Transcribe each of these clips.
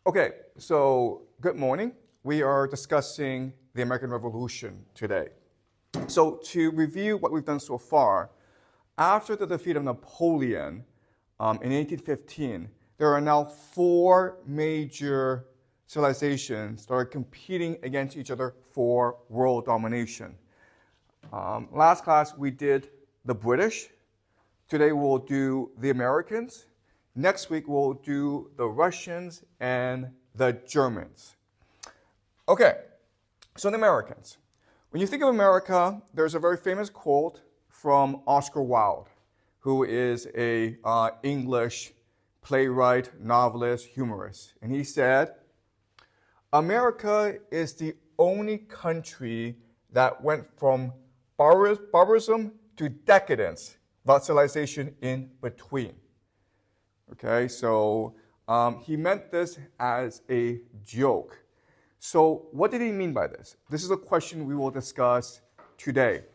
Okay, so good morning. We are discussing the American Revolution today. So to review what we've done so far, after the defeat of Napoleon in 1815, there are now four major civilizations that are competing against each other for world domination. Last class we did the British. Today we'll do the Americans. Next week we'll do the Russians and the Germans. Okay, so the Americans. When you think of America, there's a very famous quote from Oscar Wilde, who is an English playwright, novelist, humorist. And he said, "America is the only country that went from barbarism to decadence, without civilization in between." Okay, so he meant this as a joke. So what did he mean by this? This is a question we will discuss today.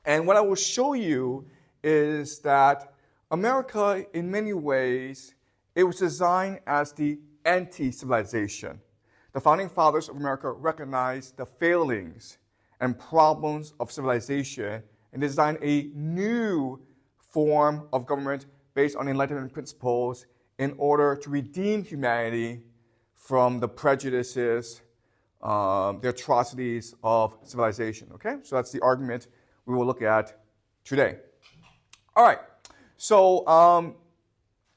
And what I will show you is that America, in many ways, it was designed as the anti-civilization. The founding fathers of America recognized the failings and problems of civilization and designed a new form of government based on enlightenment principles in order to redeem humanity from the prejudices, the atrocities of civilization. Okay, so that's the argument we will look at today. All right, so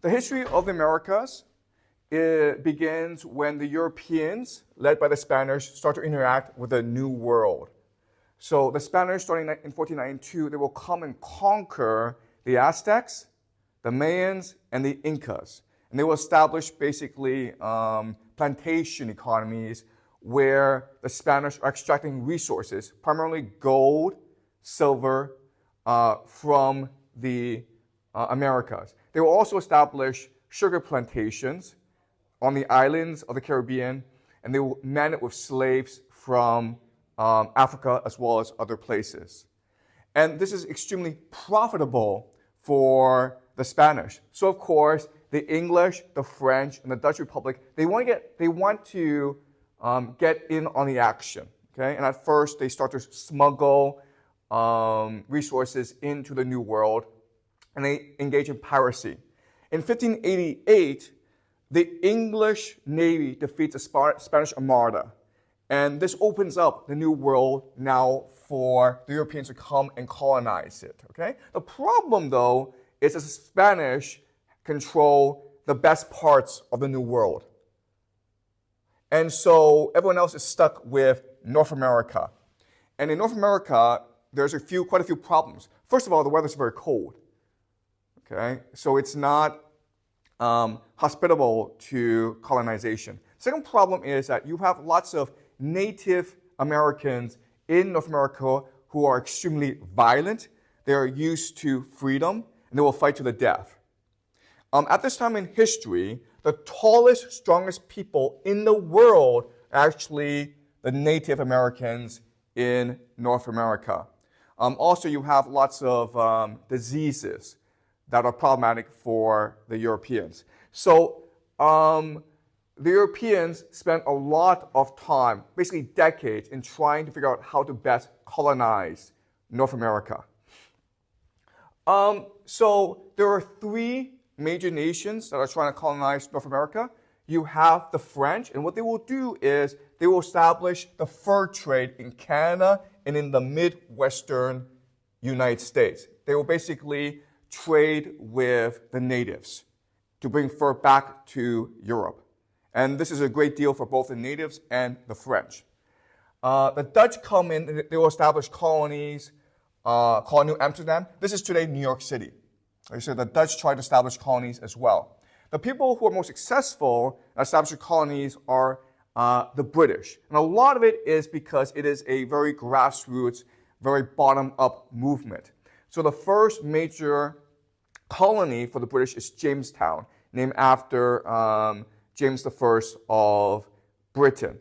the history of the Americas, it begins when the Europeans, led by the Spanish, start to interact with the New World. So the Spanish, starting in 1492, they will come and conquer the Aztecs, the Mayans, and the Incas. And they will establish basically plantation economies where the Spanish are extracting resources, primarily gold, silver, from the Americas. They will also establish sugar plantations on the islands of the Caribbean, and they will man it with slaves from Africa as well as other places. And this is extremely profitable for the Spanish. So of course, the English, the French, and the Dutch Republic, they want to get in on the action. Okay, and at first they start to smuggle resources into the New World, and they engage in piracy. In 1588, the English Navy defeats the Spanish Armada, and this opens up the New World now for the Europeans to come and colonize it. Okay, the problem though is that the Spanish control the best parts of the New World. And so everyone else is stuck with North America. And in North America, there's quite a few problems. First of all, the weather's very cold. Okay, so it's not hospitable to colonization. Second problem is that you have lots of Native Americans in North America who are extremely violent. They are used to freedom, and they will fight to the death. At this time in history, the tallest, strongest people in the world are actually the Native Americans in North America. Also, you have lots of diseases that are problematic for the Europeans. So the Europeans spent a lot of time, basically decades, in trying to figure out how to best colonize North America. So there are three major nations that are trying to colonize North America. You have the French, and what they will do is they will establish the fur trade in Canada and in the Midwestern United States. They will basically trade with the natives to bring fur back to Europe. And this is a great deal for both the natives and the French. The Dutch come in, and they will establish colonies called New Amsterdam. This is today New York City. So the Dutch tried to establish colonies as well. The people who are most successful at establishing colonies are the British. And a lot of it is because it is a very grassroots, very bottom-up movement. So the first major colony for the British is Jamestown, named after James I of Britain.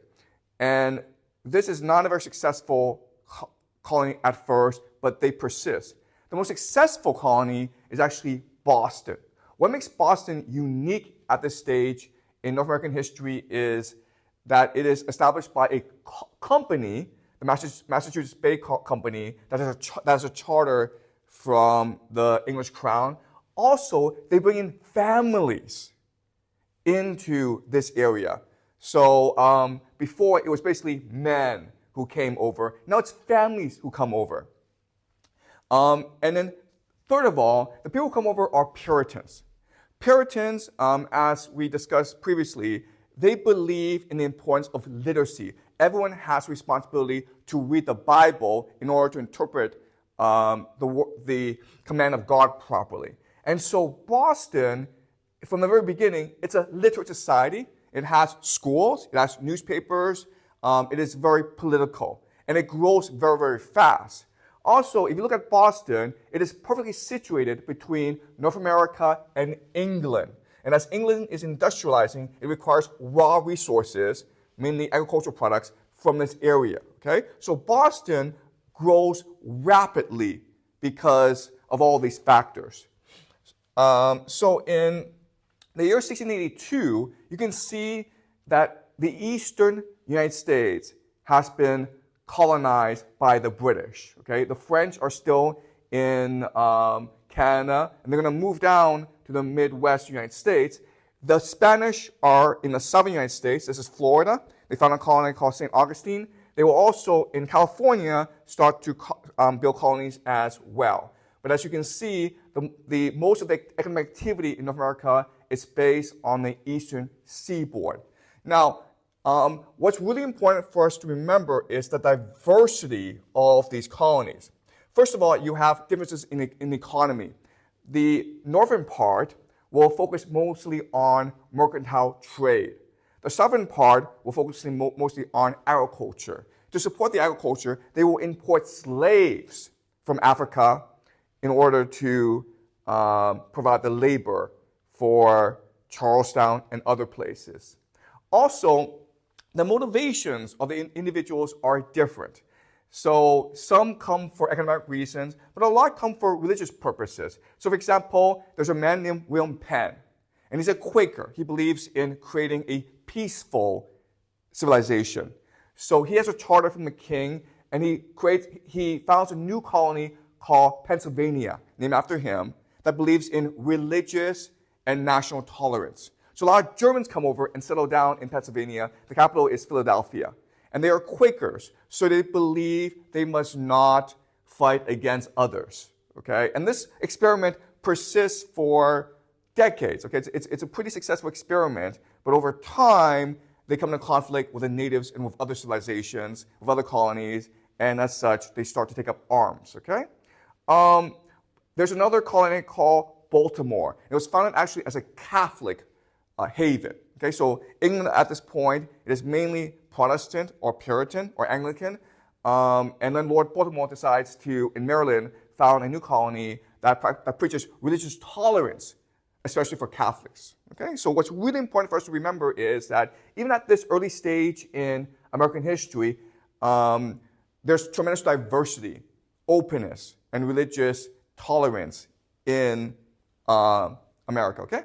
And this is not a very successful colony at first, but they persist. The most successful colony is actually Boston. What makes Boston unique at this stage in North American history is that it is established by a company, the Massachusetts Bay Company, that has a charter from the English Crown. Also, they bring in families into this area. So before, it was basically men who came over. Now it's families who come over. And then third of all, the people who come over are Puritans. Puritans, as we discussed previously, they believe in the importance of literacy. Everyone has responsibility to read the Bible in order to interpret the command of God properly. And so Boston, from the very beginning, it's a literate society. It has schools, it has newspapers, it is very political, and it grows very, very fast. Also, if you look at Boston, it is perfectly situated between North America and England. And as England is industrializing, it requires raw resources, mainly agricultural products, from this area. Okay? So Boston grows rapidly because of all these factors. So in the year 1682, you can see that the eastern United States has been colonized by the British. Okay? The French are still in Canada, and they're going to move down to the Midwest United States. The Spanish are in the southern United States. This is Florida. They found a colony called St. Augustine. They will also, in California, start to build colonies as well. But as you can see, most of the economic activity in North America is based on the eastern seaboard. Now, what's really important for us to remember is the diversity of these colonies. First of all, you have differences in the economy. The northern part will focus mostly on mercantile trade. The southern part will focus mostly on agriculture. To support the agriculture, they will import slaves from Africa in order to provide the labor for Charlestown and other places. Also, the motivations of the individuals are different. So some come for economic reasons, but a lot come for religious purposes. So for example, there's a man named William Penn, and he's a Quaker. He believes in creating a peaceful civilization. So he has a charter from the king, and he founds a new colony called Pennsylvania, named after him, that believes in religious and national tolerance. So a lot of Germans come over and settle down in Pennsylvania. The capital is Philadelphia. And they are Quakers, so they believe they must not fight against others. Okay? And this experiment persists for decades. Okay? It's a pretty successful experiment, but over time, they come into conflict with the natives and with other civilizations, with other colonies, and as such, they start to take up arms. Okay? There's another colony called Baltimore. It was founded actually as a Catholic haven. Okay, so England at this point, it is mainly Protestant or Puritan or Anglican. And then Lord Baltimore decides to, in Maryland, found a new colony that preaches religious tolerance, especially for Catholics. Okay, so what's really important for us to remember is that even at this early stage in American history, there's tremendous diversity, openness, and religious tolerance in America. Okay,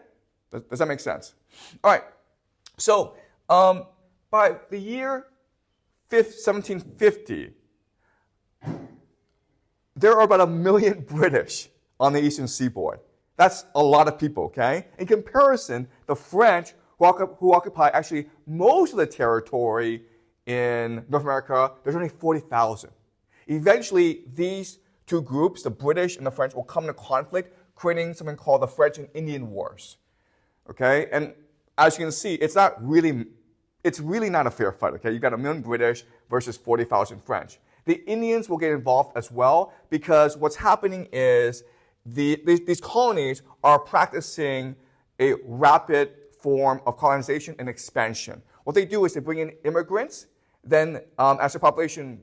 does that make sense? All right. So, by the year 1750, there are about 1 million British on the eastern seaboard. That's a lot of people, okay? In comparison, the French, who occupy actually most of the territory in North America, there's only 40,000. Eventually, these two groups, the British and the French, will come into conflict, creating something called the French and Indian Wars. Okay? And as you can see, it's really not a fair fight, okay? You've got 1 million British versus 40,000 French. The Indians will get involved as well because what's happening is these colonies are practicing a rapid form of colonization and expansion. What they do is they bring in immigrants, then as the population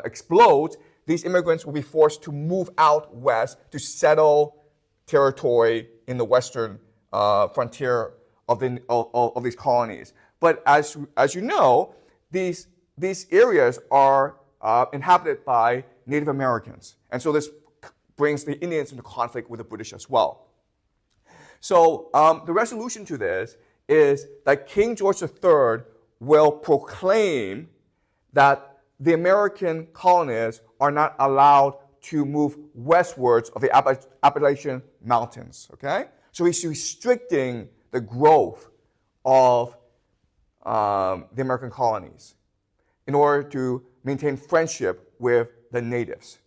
explodes, these immigrants will be forced to move out west to settle territory in the western frontier of these colonies. But as you know, these areas are inhabited by Native Americans. And so this brings the Indians into conflict with the British as well. So the resolution to this is that King George III will proclaim that the American colonists are not allowed to move westwards of the Appalachian Mountains, okay? So he's restricting the growth of the American colonies in order to maintain friendship with the natives.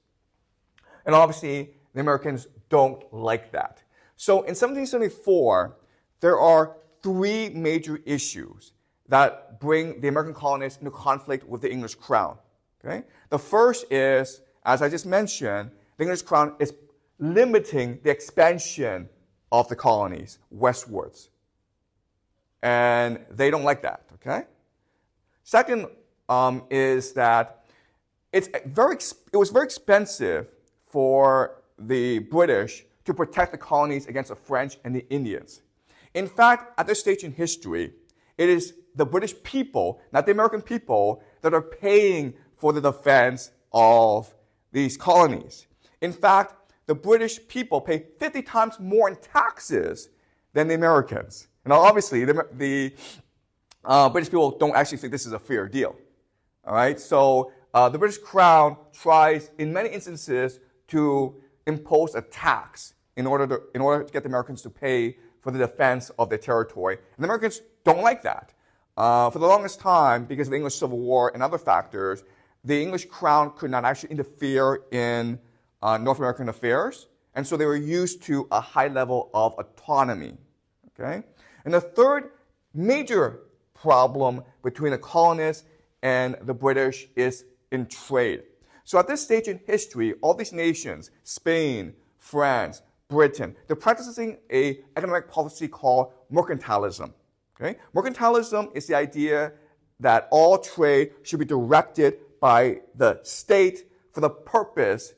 And obviously, the Americans don't like that. So in 1774, there are three major issues that bring the American colonists into conflict with the English crown. Okay? The first is, as I just mentioned, the English crown is limiting the expansion of the colonies westwards. And they don't like that. Okay? Second is that it was very expensive for the British to protect the colonies against the French and the Indians. In fact, at this stage in history, it is the British people, not the American people, that are paying for the defense of these colonies. In fact, the British people pay 50 times more in taxes than the Americans. And obviously, the British people don't actually think this is a fair deal. All right? So the British Crown tries, in many instances, to impose a tax in order to get the Americans to pay for the defense of their territory. And the Americans don't like that. For the longest time, because of the English Civil War and other factors, the English Crown could not actually interfere in North American affairs, and so they were used to a high level of autonomy. Okay? And the third major problem between the colonists and the British is in trade. So at this stage in history, all these nations, Spain, France, Britain, they're practicing an economic policy called mercantilism. Okay? Mercantilism is the idea that all trade should be directed by the state for the purpose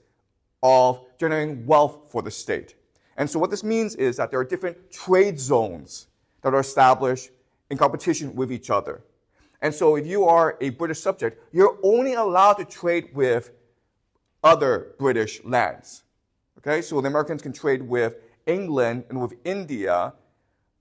of generating wealth for the state. And so what this means is that there are different trade zones that are established in competition with each other. And so if you are a British subject, you're only allowed to trade with other British lands. Okay? So the Americans can trade with England and with India,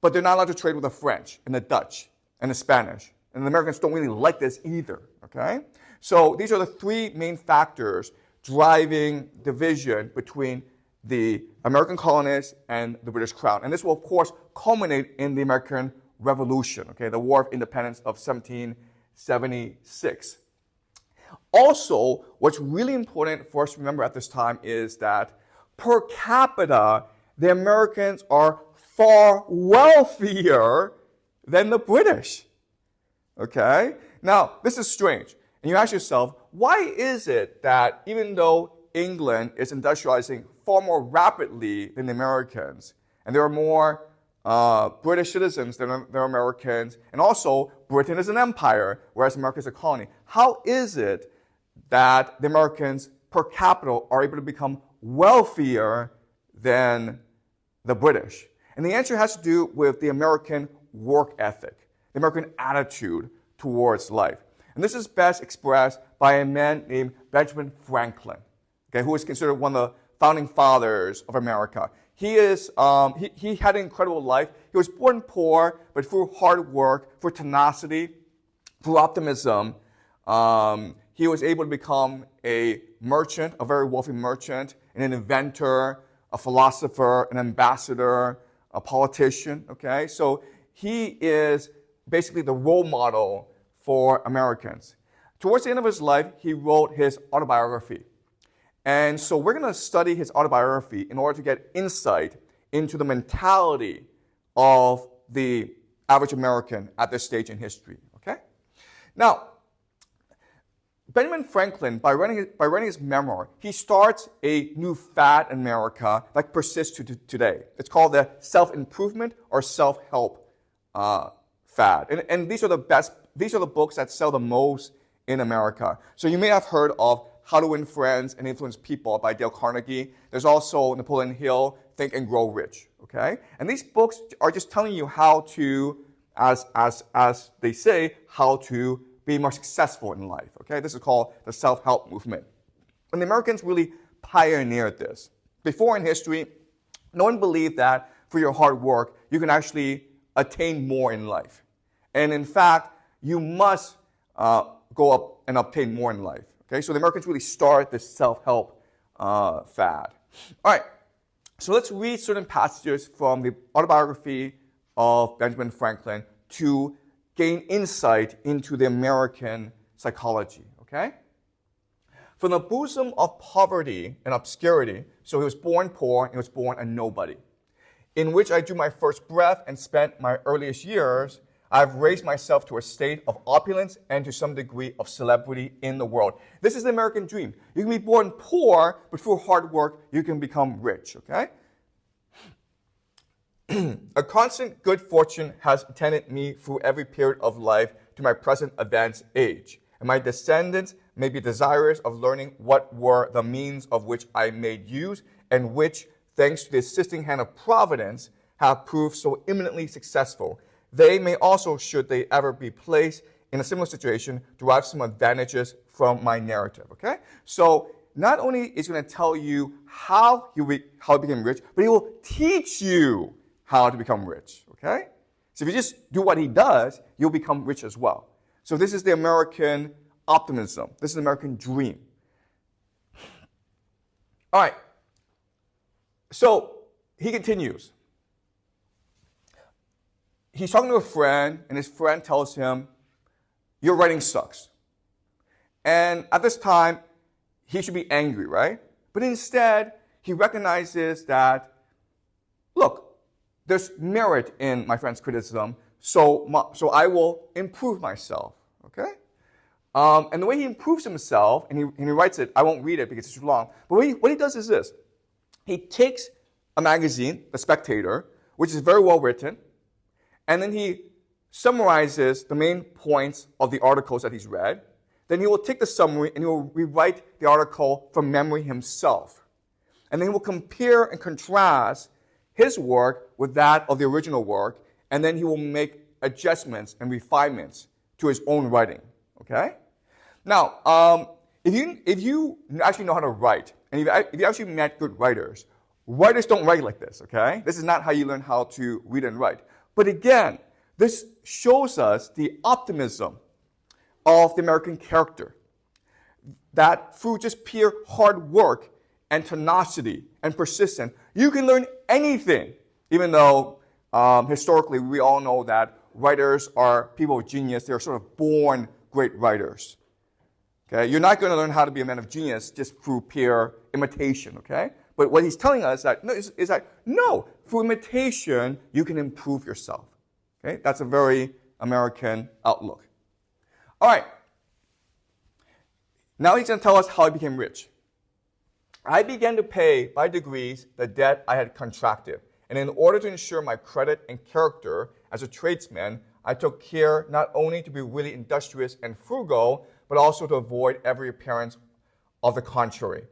but they're not allowed to trade with the French and the Dutch and the Spanish. And the Americans don't really like this either. Okay? So these are the three main factors driving division between the American colonists and the British Crown. And this will, of course, culminate in the American Revolution, okay, the War of Independence of 1776. Also, what's really important for us to remember at this time is that per capita, the Americans are far wealthier than the British. Okay? Now, this is strange. And you ask yourself, why is it that even though England is industrializing far more rapidly than the Americans, and there are more British citizens than there are Americans, and also Britain is an empire, whereas America is a colony, how is it that the Americans per capita are able to become wealthier than the British? And the answer has to do with the American work ethic, the American attitude towards life. And this is best expressed by a man named Benjamin Franklin, okay, who is considered one of the founding fathers of America. He had an incredible life. He was born poor, but through hard work, through tenacity, through optimism, he was able to become a merchant, a very wealthy merchant, and an inventor, a philosopher, an ambassador, a politician. Okay, so he is basically the role model for Americans. Towards the end of his life, he wrote his autobiography. And so we're going to study his autobiography in order to get insight into the mentality of the average American at this stage in history. Okay? Now, Benjamin Franklin, by writing his memoir, he starts a new fad in America that persists to today. It's called the self-improvement or self-help fad. And these are the books that sell the most in America. So you may have heard of How to Win Friends and Influence People by Dale Carnegie. There's also Napoleon Hill, Think and Grow Rich. Okay? And these books are just telling you how to, as they say, how to be more successful in life. Okay? This is called the self-help movement. And the Americans really pioneered this. Before in history, no one believed that through your hard work, you can actually attain more in life. And in fact, you must go up and obtain more in life. Okay, so the Americans really start this self-help fad. All right, so let's read certain passages from the autobiography of Benjamin Franklin to gain insight into the American psychology. Okay? From the bosom of poverty and obscurity, so he was born poor and he was born a nobody, in which I drew my first breath and spent my earliest years, I have raised myself to a state of opulence and to some degree of celebrity in the world. This is the American dream. You can be born poor, but through hard work, you can become rich, okay? A constant good fortune has attended me through every period of life to my present advanced age, and my descendants may be desirous of learning what were the means of which I made use, and which, thanks to the assisting hand of Providence, have proved so eminently successful. They may also, should they ever be placed in a similar situation, derive some advantages from my narrative, okay? So not only is he going to tell you how he became rich, but he will teach you how to become rich, okay? So if you just do what he does, you'll become rich as well. So this is the American optimism. This is the American dream. All right. So he continues. He's talking to a friend, and his friend tells him, your writing sucks. And at this time, he should be angry, right? But instead, he recognizes that, look, there's merit in my friend's criticism, so I will improve myself, okay? And the way he improves himself, and he writes it, I won't read it because it's too long, but what he does is this. He takes a magazine, The Spectator, which is very well written, and then he summarizes the main points of the articles that he's read. Then he will take the summary and he will rewrite the article from memory himself. And then he will compare and contrast his work with that of the original work, and then he will make adjustments and refinements to his own writing. Okay? Now, if you actually know how to write, and if you actually met good writers don't write like this, okay? This is not how you learn how to read and write. But again, this shows us the optimism of the American character, that through just pure hard work and tenacity and persistence, you can learn anything, even though historically we all know that writers are people of genius. They're sort of born great writers. Okay? You're not going to learn how to be a man of genius just through pure imitation, okay? But what he's telling us is that no, through imitation, you can improve yourself. Okay? That's a very American outlook. All right. Now he's going to tell us how he became rich. I began to pay by degrees the debt I had contracted. And in order to ensure my credit and character as a tradesman, I took care not only to be really industrious and frugal, but also to avoid every appearance of the contrary.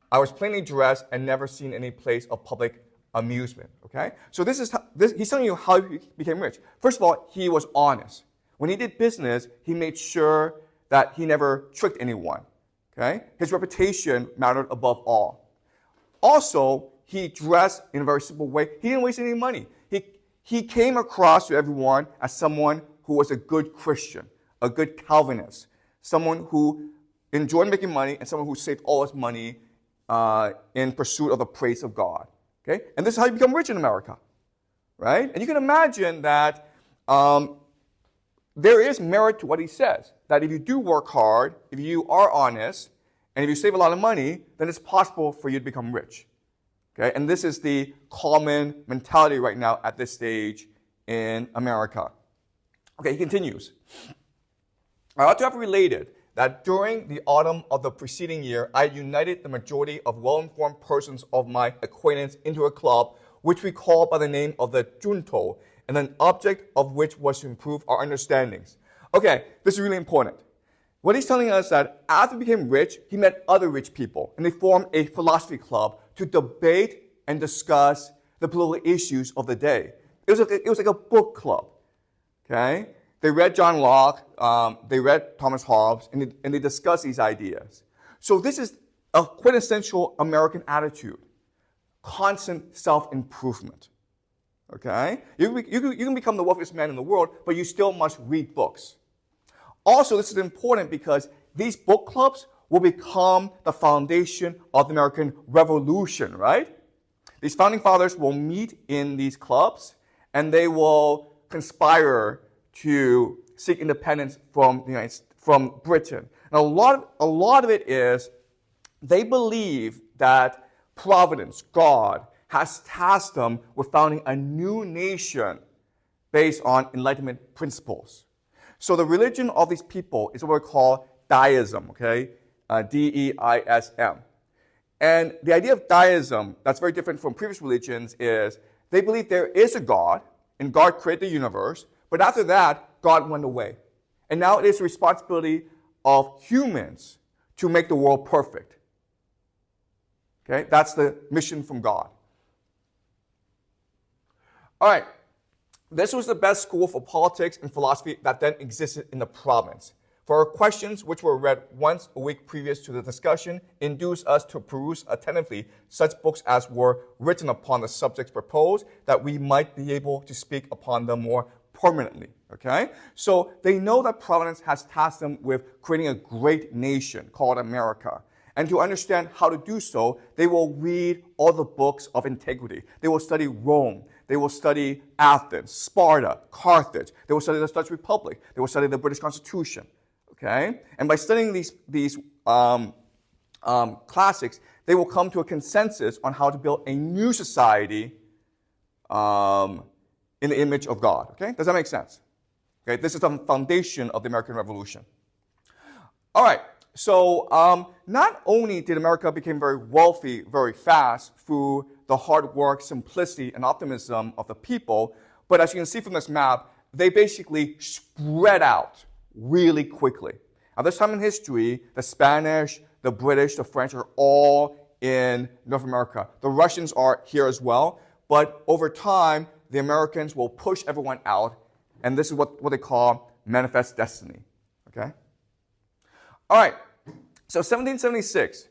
I was plainly dressed and never seen any place of public amusement, okay? So he's telling you how he became rich. First of all, he was honest. When he did business, he made sure that he never tricked anyone, okay? His reputation mattered above all. Also, he dressed in a very simple way. He didn't waste any money. He came across to everyone as someone who was a good Christian, a good Calvinist, someone who enjoyed making money and someone who saved all his money in pursuit of the praise of God. Okay? And this is how you become rich in America. Right? And you can imagine that there is merit to what he says. That if you do work hard, if you are honest, and if you save a lot of money, then it's possible for you to become rich. Okay? And this is the common mentality right now at this stage in America. Okay, he continues. I ought to have related that during the autumn of the preceding year, I united the majority of well-informed persons of my acquaintance into a club, which we call by the name of the Junto, and an object of which was to improve our understandings. Okay, this is really important. What he's telling us that after he became rich, he met other rich people, and they formed a philosophy club to debate and discuss the political issues of the day. It was like a book club, okay? They read John Locke, they read Thomas Hobbes, and they discussed these ideas. So this is a quintessential American attitude, constant self-improvement, Okay? You can become the wealthiest man in the world, but you still must read books. Also, this is important because these book clubs will become the foundation of the American Revolution, right? These founding fathers will meet in these clubs, and they will conspire to seek independence from Britain. Now, a lot of it is they believe that Providence, God, has tasked them with founding a new nation based on Enlightenment principles. So the religion of these people is what we call deism, okay? D-E-I-S-M. And the idea of deism, that's very different from previous religions, is they believe there is a God, and God created the universe, but after that, God went away. And now it is the responsibility of humans to make the world perfect. Okay? That's the mission from God. All right. This was the best school for politics and philosophy that then existed in the province. For our questions, which were read once a week previous to the discussion, induce us to peruse attentively such books as were written upon the subjects proposed, that we might be able to speak upon them more permanently. Okay? So they know that Providence has tasked them with creating a great nation called America. And to understand how to do so, they will read all the books of antiquity. They will study Rome. They will study Athens, Sparta, Carthage. They will study the Dutch Republic. They will study the British Constitution. Okay? And by studying these classics, they will come to a consensus on how to build a new society in the image of God. Okay? Does that make sense? Okay? This is the foundation of the American Revolution. All right. So not only did America become very wealthy very fast through the hard work, simplicity, and optimism of the people, but as you can see from this map, they basically spread out really quickly. At this time in history, the Spanish, the British, the French are all in North America. The Russians are here as well, but over time, the Americans will push everyone out, and this is what they call manifest destiny. Okay? All right. So 1776,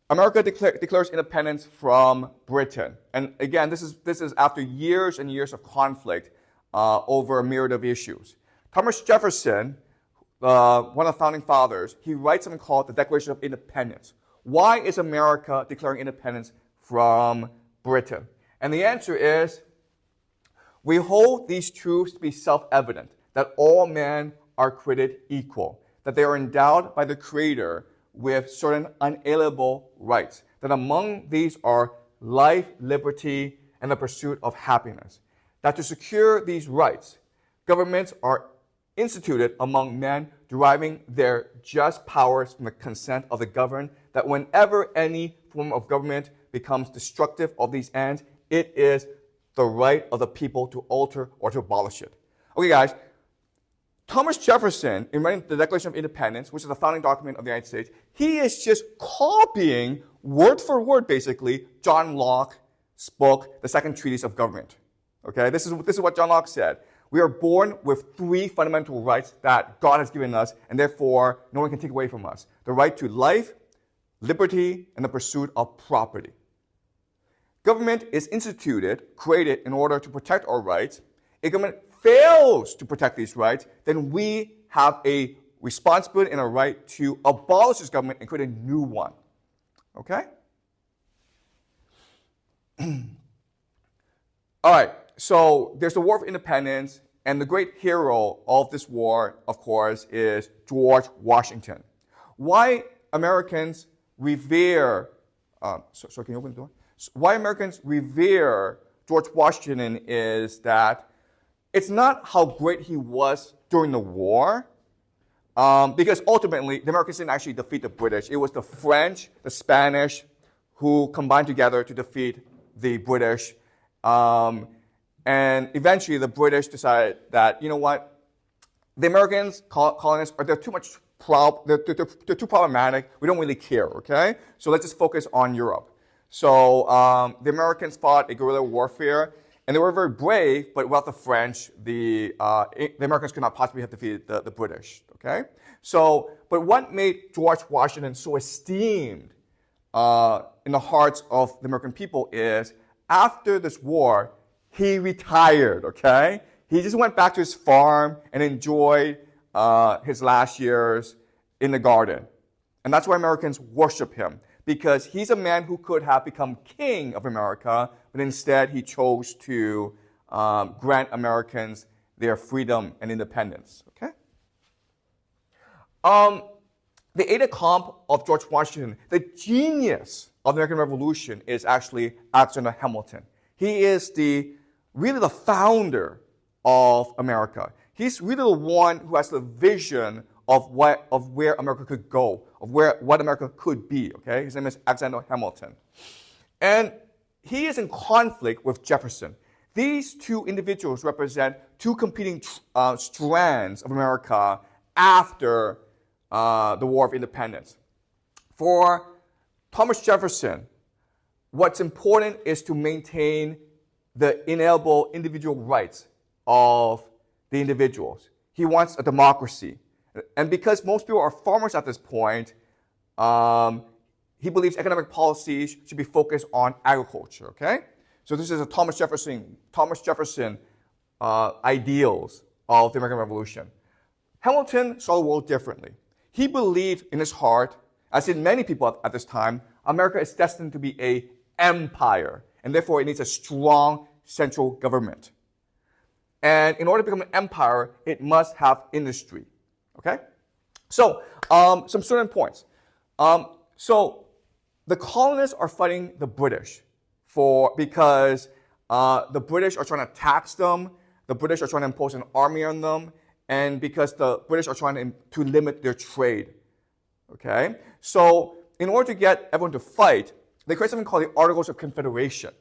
America declares independence from Britain. And again, this is after years and years of conflict over a myriad of issues. Thomas Jefferson, one of the founding fathers, he writes something called the Declaration of Independence. Why is America declaring independence from Britain? And the answer is, we hold these truths to be self-evident, that all men are created equal, that they are endowed by the Creator with certain unalienable rights, that among these are life, liberty, and the pursuit of happiness. That to secure these rights, governments are instituted among men, deriving their just powers from the consent of the governed, that whenever any form of government becomes destructive of these ends, it is the right of the people to alter or to abolish it. Okay, guys. Thomas Jefferson, in writing the Declaration of Independence, which is the founding document of the United States, he is just copying, word for word, basically, John Locke's book, The Second Treatise of Government. Okay, this is what John Locke said. We are born with 3 fundamental rights that God has given us, and therefore no one can take away from us. The right to life, liberty, and the pursuit of property. Government is instituted, created in order to protect our rights. A government fails to protect these rights, then we have a responsibility and a right to abolish this government and create a new one. Okay? All right, so there's the War of Independence, and the great hero of this war, of course, is George Washington. Why Americans revere, can you open the door? Why Americans revere George Washington is that it's not how great he was during the war, because ultimately the Americans didn't actually defeat the British. It was the French, the Spanish, who combined together to defeat the British. And eventually the British decided that, you know what, the Americans, colonists, they're too problematic. We don't really care, okay? So let's just focus on Europe. So the Americans fought a guerrilla warfare, and they were very brave, but without the French, the Americans could not possibly have defeated the British, okay? So, but what made George Washington so esteemed in the hearts of the American people is, after this war, he retired, okay? He just went back to his farm and enjoyed his last years in the garden. And that's why Americans worship him, because he's a man who could have become king of America, but instead he chose to grant Americans their freedom and independence, okay? The aide de camp of George Washington, the genius of the American Revolution, is actually Alexander Hamilton. He is really the founder of America. He's really the one who has the vision of where America could go, of what America could be, okay? His name is Alexander Hamilton. And he is in conflict with Jefferson. These two individuals represent two competing strands of America after the War of Independence. For Thomas Jefferson, what's important is to maintain the inalienable individual rights of the individuals. He wants a democracy. And because most people are farmers at this point, he believes economic policies should be focused on agriculture, okay? So this is a Thomas Jefferson ideals of the American Revolution. Hamilton saw the world differently. He believed in his heart, as did many people at this time, America is destined to be an empire, and therefore it needs a strong central government. And in order to become an empire, it must have industry, okay? So, some certain points. So, the colonists are fighting the British because the British are trying to tax them, the British are trying to impose an army on them, and because the British are trying to limit their trade, okay? So, in order to get everyone to fight, they create something called the Articles of Confederation,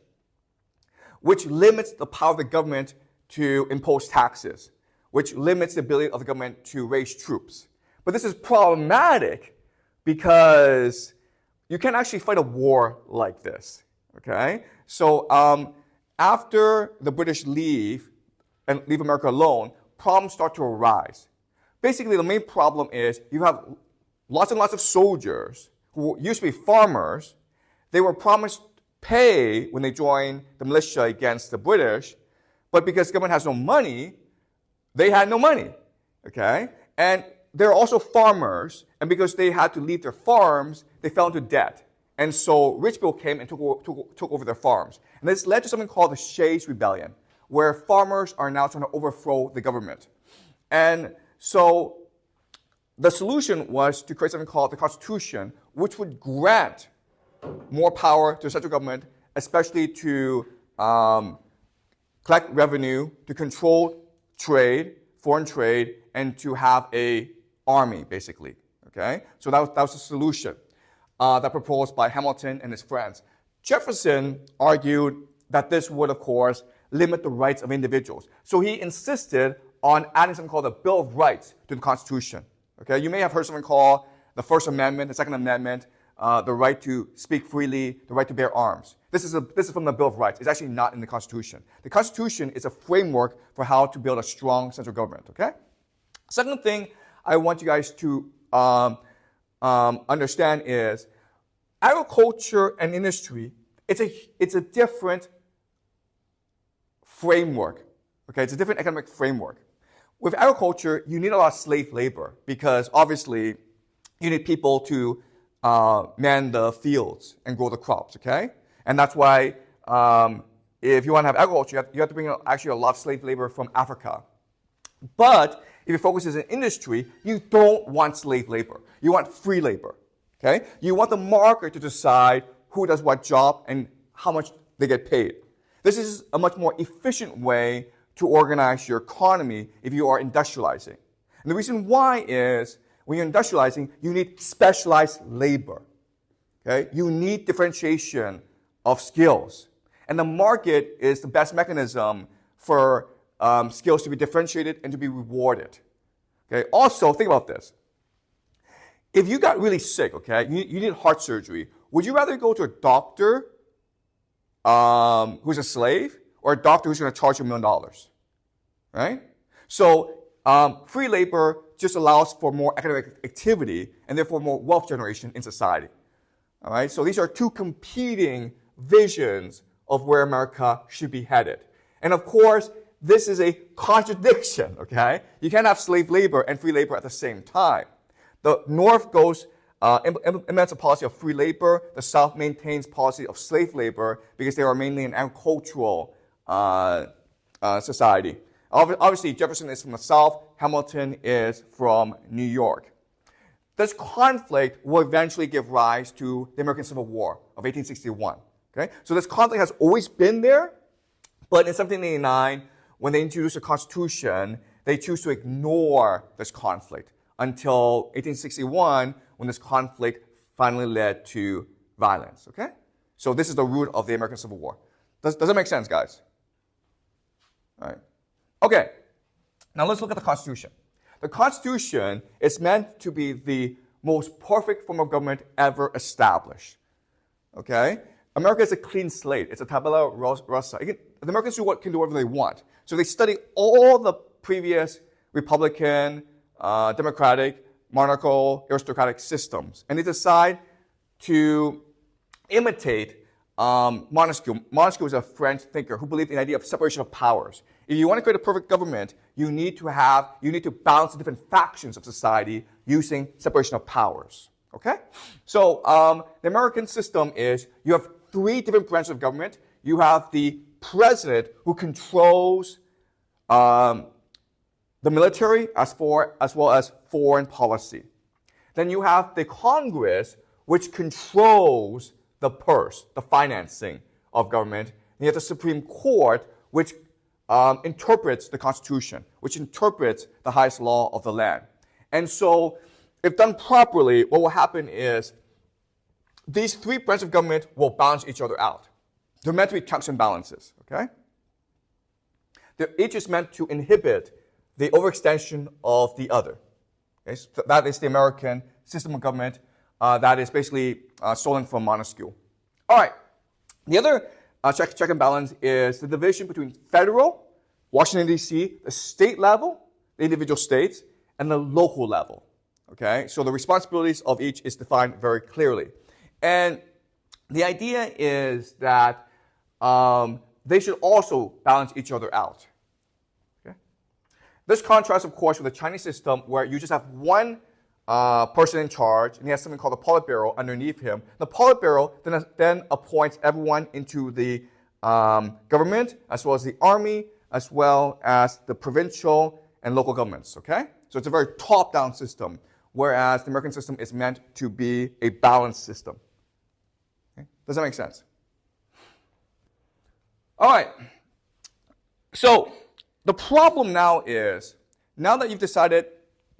which limits the power of the government to impose taxes, which limits the ability of the government to raise troops. But this is problematic because you can't actually fight a war like this, okay? So after the British leave America alone, problems start to arise. Basically, the main problem is you have lots and lots of soldiers who used to be farmers. They were promised pay when they joined the militia against the British, but because the government has no money, they had no money, okay? And they're also farmers, and because they had to leave their farms, they fell into debt. And so rich people came and took over their farms. And this led to something called the Shays Rebellion, where farmers are now trying to overthrow the government. And so the solution was to create something called the Constitution, which would grant more power to the central government, especially to collect revenue, to control trade, foreign trade, and to have an army, basically. Okay? So that was the solution that proposed by Hamilton and his friends. Jefferson argued that this would, of course, limit the rights of individuals. So he insisted on adding something called the Bill of Rights to the Constitution. Okay? You may have heard something called the First Amendment, the Second Amendment, the right to speak freely, the right to bear arms. This is from the Bill of Rights. It's actually not in the Constitution. The Constitution is a framework for how to build a strong central government, okay? Second thing I want you guys to understand is agriculture and industry, it's a different framework, okay? It's a different economic framework. With agriculture, you need a lot of slave labor because obviously you need people to man the fields and grow the crops, okay? And that's why if you want to have agriculture, you have to bring in actually a lot of slave labor from Africa. But if your focus is in industry, you don't want slave labor. You want free labor, okay? You want the market to decide who does what job and how much they get paid. This is a much more efficient way to organize your economy if you are industrializing. And the reason why is when you're industrializing, you need specialized labor, okay? You need differentiation of skills. And the market is the best mechanism for skills to be differentiated and to be rewarded. Okay? Also, think about this. If you got really sick, okay, you need heart surgery, would you rather go to a doctor who's a slave or a doctor who's going to charge you $1 million? Right? So free labor just allows for more economic activity and therefore more wealth generation in society. All right? So these are two competing visions of where America should be headed. And of course, this is a contradiction, okay? You can't have slave labor and free labor at the same time. The North implements a policy of free labor. The South maintains policy of slave labor because they are mainly an agricultural society. Obviously, Jefferson is from the South. Hamilton is from New York. This conflict will eventually give rise to the American Civil War of 1861. Okay? So this conflict has always been there, but in 1789, when they introduced the Constitution, they choose to ignore this conflict until 1861, when this conflict finally led to violence. Okay? So this is the root of the American Civil War. Does that make sense, guys? All right. Okay. Now let's look at the Constitution. The Constitution is meant to be the most perfect form of government ever established. Okay? America is a clean slate. It's a tabula rasa. The Americans can do whatever they want. So they study all the previous Republican, democratic, monarchical, aristocratic systems. And they decide to imitate Montesquieu. Montesquieu was a French thinker who believed in the idea of separation of powers. If you want to create a perfect government, you need to balance the different factions of society using separation of powers. Okay? So the American system is you have three different branches of government. You have the president who controls the military as well as foreign policy. Then you have the Congress, which controls the purse, the financing of government. And you have the Supreme Court, which interprets the Constitution, which interprets the highest law of the land. And so, if done properly, what will happen is these three branches of government will balance each other out. They're meant to be checks and balances, okay? Each is meant to inhibit the overextension of the other. Okay? So that is the American system of government that is basically stolen from Montesquieu. All right. The other check and balance is the division between federal, Washington, D.C., the state level, the individual states, and the local level. Okay? So the responsibilities of each is defined very clearly. And the idea is that they should also balance each other out. Okay? This contrasts, of course, with the Chinese system where you just have one person in charge, and he has something called the Politburo underneath him. The Politburo then appoints everyone into the government, as well as the army, as well as the provincial and local governments, okay? So it's a very top-down system, whereas the American system is meant to be a balanced system. Okay? Does that make sense? All right. So the problem now is, now that you've decided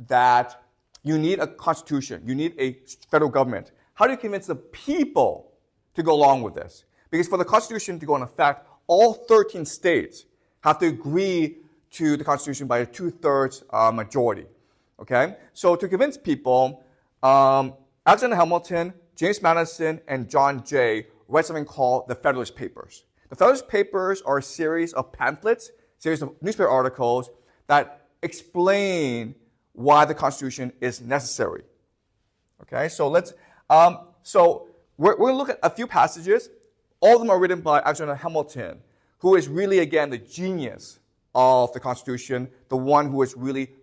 that you need a constitution, you need a federal government, how do you convince the people to go along with this? Because for the Constitution to go in effect, all 13 states have to agree to the Constitution by a 2/3 majority. Okay? So to convince people, Alexander Hamilton, James Madison, and John Jay write something called the Federalist Papers. The Federalist Papers are a series of pamphlets, series of newspaper articles that explain why the Constitution is necessary. Okay? So we're going to look at a few passages. All of them are written by Alexander Hamilton, who is really, again, the genius of the Constitution, the one who is really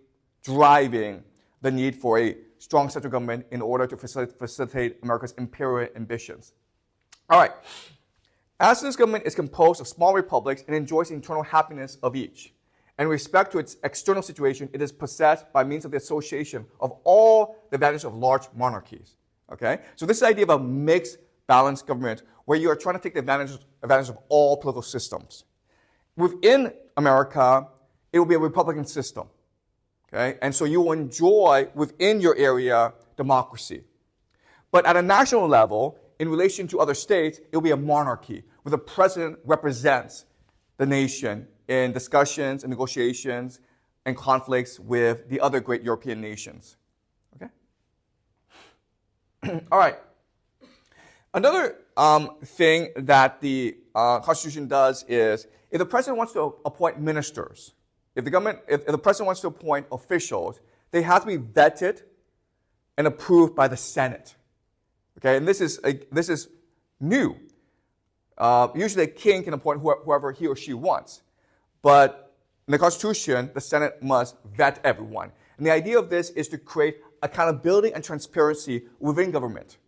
driving the need for a strong central government in order to facilitate America's imperial ambitions. All right. As this government is composed of small republics and enjoys the internal happiness of each, and with respect to its external situation, it is possessed by means of the association of all the advantages of large monarchies. Okay? So this is the idea of a mixed, balanced government where you are trying to take the advantage of all political systems. Within America, it will be a Republican system. Okay? And so you will enjoy, within your area, democracy. But at a national level, in relation to other states, it will be a monarchy, where the president represents the nation in discussions and negotiations and conflicts with the other great European nations. Okay? All right. Another thing that the Constitution does is, if the president wants to appoint ministers, if the president wants to appoint officials, they have to be vetted and approved by the Senate. Okay, and this is new. Usually a king can appoint whoever he or she wants. but in the Constitution, the Senate must vet everyone. And the idea of this is to create accountability and transparency within government.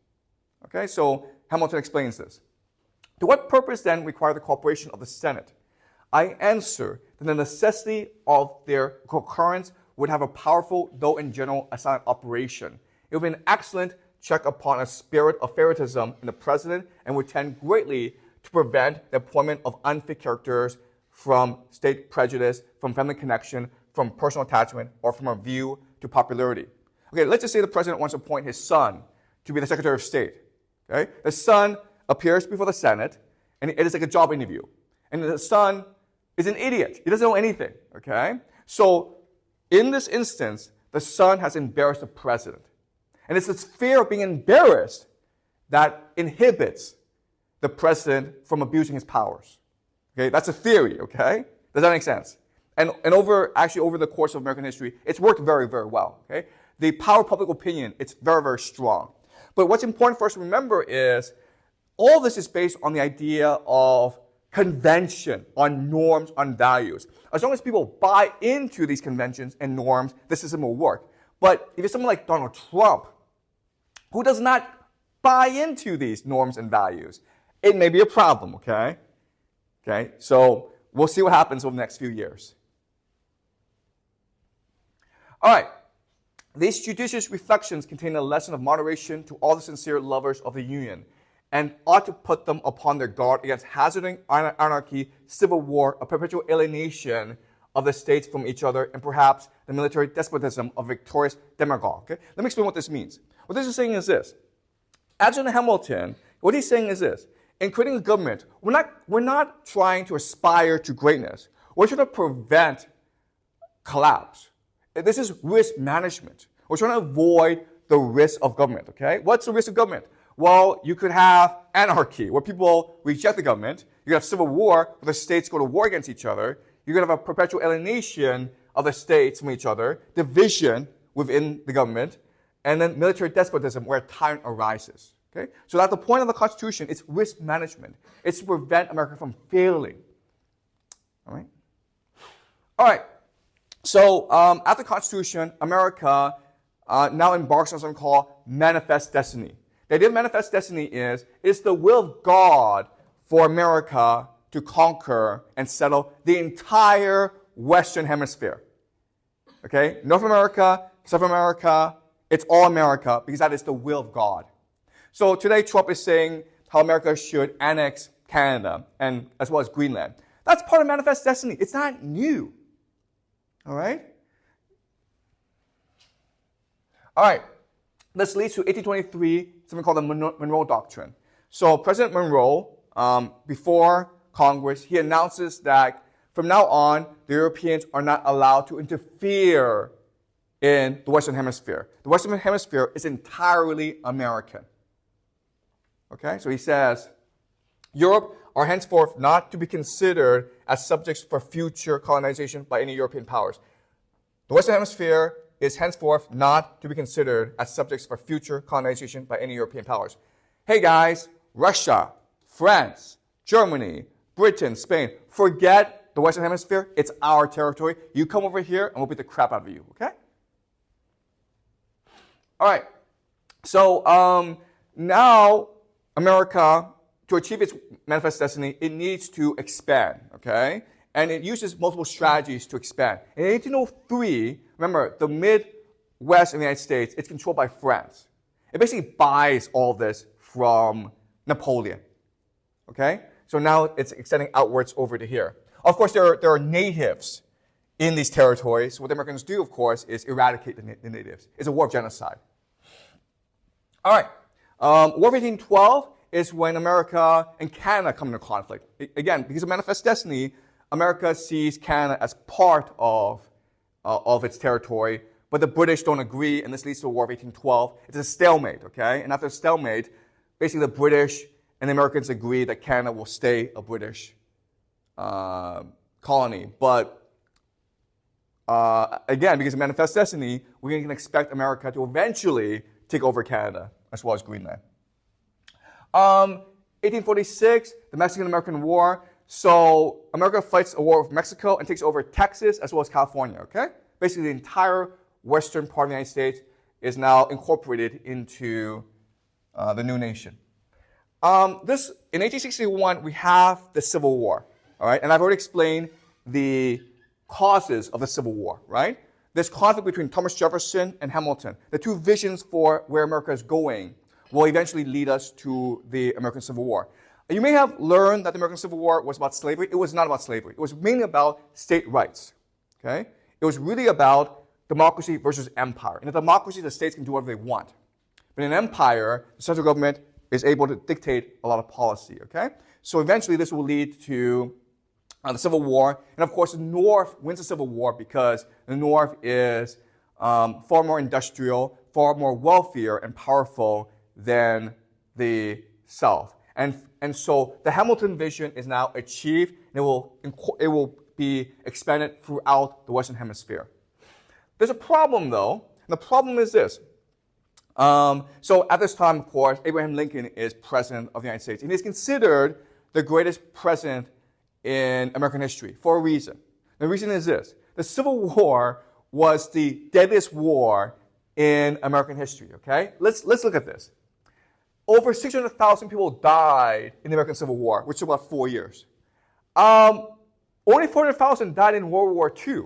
Okay, so Hamilton explains this. To what purpose then require the cooperation of the Senate? I answer that the necessity of their concurrence would have a powerful, though in general, a silent operation. It would be an excellent check upon a spirit of favoritism in the president and would tend greatly to prevent the appointment of unfit characters from state prejudice, from family connection, from personal attachment, or from a view to popularity. Okay, let's just say the president wants to appoint his son to be the Secretary of State. Okay, the son appears before the Senate, and it is like a job interview. And the son is an idiot. He doesn't know anything. Okay, so in this instance, the son has embarrassed the president. And it's this fear of being embarrassed that inhibits the president from abusing his powers. Okay, that's a theory, okay? Does that make sense? And over the course of American history, it's worked very, very well, okay? The power of public opinion, it's very, very strong. But what's important for us to remember is all this is based on the idea of convention, on norms, on values. As long as people buy into these conventions and norms, the system will work. But if you're someone like Donald Trump, who does not buy into these norms and values, it may be a problem, okay? Okay, so we'll see what happens over the next few years. All right, these judicious reflections contain a lesson of moderation to all the sincere lovers of the Union and ought to put them upon their guard against hazarding anarchy, civil war, a perpetual alienation of the states from each other, and perhaps the military despotism of victorious demagogue. Okay? Let me explain what this means. What this is saying is this. Alexander Hamilton, what he's saying is this. In creating a government, we're not trying to aspire to greatness. We're trying to prevent collapse. This is risk management. We're trying to avoid the risk of government, okay? What's the risk of government? Well, you could have anarchy, where people reject the government. You could have civil war, where the states go to war against each other. You could have a perpetual alienation of the states from each other, division within the government, and then military despotism, where a tyrant arises. Okay? So that's the point of the Constitution. It's risk management. It's to prevent America from failing. All right? All right. So after the Constitution, America now embarks on something called manifest destiny. The idea of manifest destiny is it's the will of God for America to conquer and settle the entire Western Hemisphere. Okay? North America, South America, it's all America because that is the will of God. So today Trump is saying how America should annex Canada and as well as Greenland. That's part of manifest destiny. It's not new. All right? All right. This leads to 1823, something called the Monroe Doctrine. So President Monroe, before Congress, he announces that from now on, the Europeans are not allowed to interfere in the Western Hemisphere. The Western Hemisphere is entirely American. Okay, so he says, Europe are henceforth not to be considered as subjects for future colonization by any European powers. The Western Hemisphere is henceforth not to be considered as subjects for future colonization by any European powers. Hey guys, Russia, France, Germany, Britain, Spain, forget the Western Hemisphere. It's our territory. You come over here and we'll beat the crap out of you, okay? All right, so now America, to achieve its manifest destiny, it needs to expand, okay? And it uses multiple strategies to expand. In 1803, remember, the Midwest in the United States, it's controlled by France. It basically buys all this from Napoleon, okay? So now it's extending outwards over to here. Of course, there are natives in these territories. What the Americans do, of course, is eradicate the natives. It's a war of genocide. All right. War of 1812 is when America and Canada come into conflict. Again, because of manifest destiny, America sees Canada as part of its territory, but the British don't agree, and this leads to a War of 1812. It's a stalemate, okay? And after a stalemate, basically the British and the Americans agree that Canada will stay a British colony. But again, because of manifest destiny, we can expect America to eventually take over Canada as well as Greenland. 1846, the Mexican-American War. So America fights a war with Mexico and takes over Texas as well as California, okay? Basically, the entire western part of the United States is now incorporated into the new nation. In 1861, we have the Civil War, all right? And I've already explained the causes of the Civil War, right? This conflict between Thomas Jefferson and Hamilton, the two visions for where America is going, will eventually lead us to the American Civil War. You may have learned that the American Civil War was about slavery. It was not about slavery. It was mainly about state rights, okay? It was really about democracy versus empire. In a democracy, the states can do whatever they want. But in an empire, the central government is able to dictate a lot of policy, okay? So eventually this will lead to the Civil War. And of course, the North wins the Civil War because the North is far more industrial, far more wealthier and powerful than the South. And so the Hamilton vision is now achieved, and it will be expanded throughout the Western Hemisphere. There's a problem, though. And the problem is this. So at this time, of course, Abraham Lincoln is president of the United States, and he's considered the greatest president in American history for a reason. The reason is this. The Civil War was the deadliest war in American history, okay? Let's look at this. Over 600,000 people died in the American Civil War, which took about 4 years. Only 400,000 died in World War II,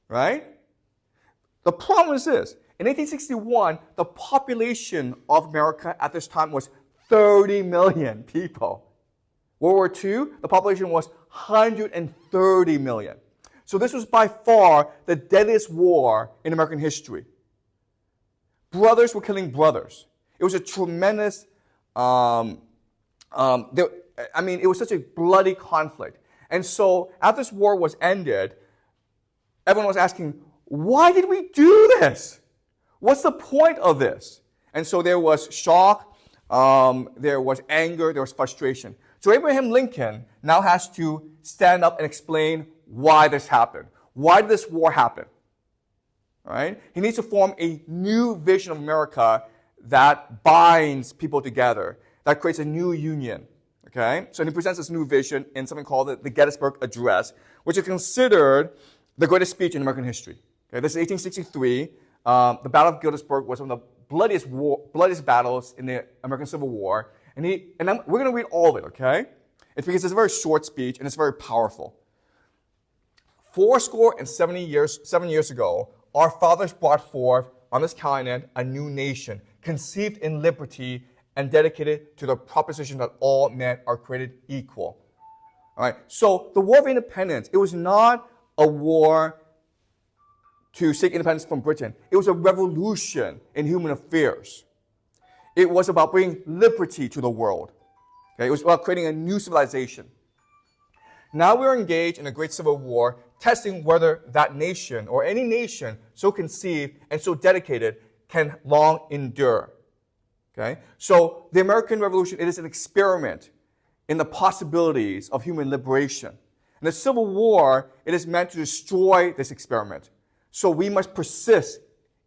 right? The problem is this. In 1861, the population of America at this time was 30 million people. World War II, the population was 130 million. So this was by far the deadliest war in American history. Brothers were killing brothers. It was a tremendous, it was such a bloody conflict. And so after this war was ended, everyone was asking, why did we do this? What's the point of this? And so there was shock, there was anger, there was frustration. So Abraham Lincoln now has to stand up and explain why this happened. Why did this war happen? All right? He needs to form a new vision of America that binds people together, that creates a new union. Okay? So he presents this new vision in something called the Gettysburg Address, which is considered the greatest speech in American history. Okay? This is 1863. The Battle of Gettysburg was one of the bloodiest battles in the American Civil War. And we're going to read all of it, okay? It's because it's a very short speech and it's very powerful. 7 years ago, our fathers brought forth on this continent a new nation, conceived in liberty and dedicated to the proposition that all men are created equal. All right. So the War of Independence, it was not a war to seek independence from Britain. It was a revolution in human affairs. It was about bringing liberty to the world. Okay? It was about creating a new civilization. Now we're engaged in a great civil war, testing whether that nation or any nation so conceived and so dedicated can long endure. Okay? So the American Revolution, it is an experiment in the possibilities of human liberation. And the Civil War, it is meant to destroy this experiment. So we must persist